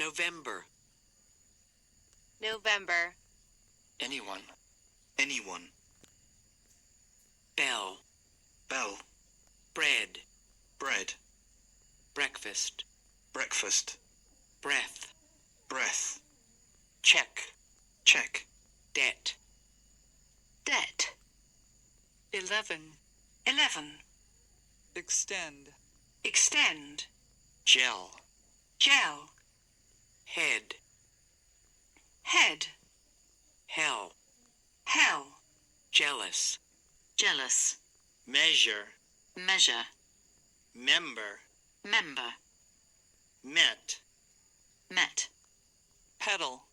November. November. Anyone. Anyone. Bell. Bell. Bread. Bread. Breakfast. Breakfast. Breath. Breath. Check. Check. Debt. Debt. 11. 11. Extend. Extend. Gel. Gel. Head. Head. Hell. Hell. Jealous. Jealous. Measure. Measure. Member. Member. Met. Met. Pedal.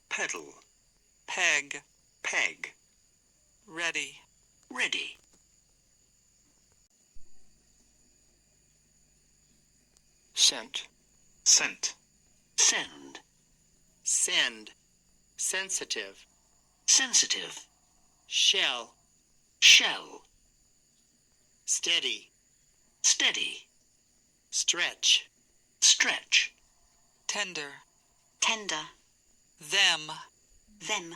Pedal. Peg. Peg. Ready. Ready. Scent. Scent. Send. Send. Sensitive. Sensitive. Shell. Shell. Steady. Steady. Stretch. Stretch. Tender. Tender. Them. Them.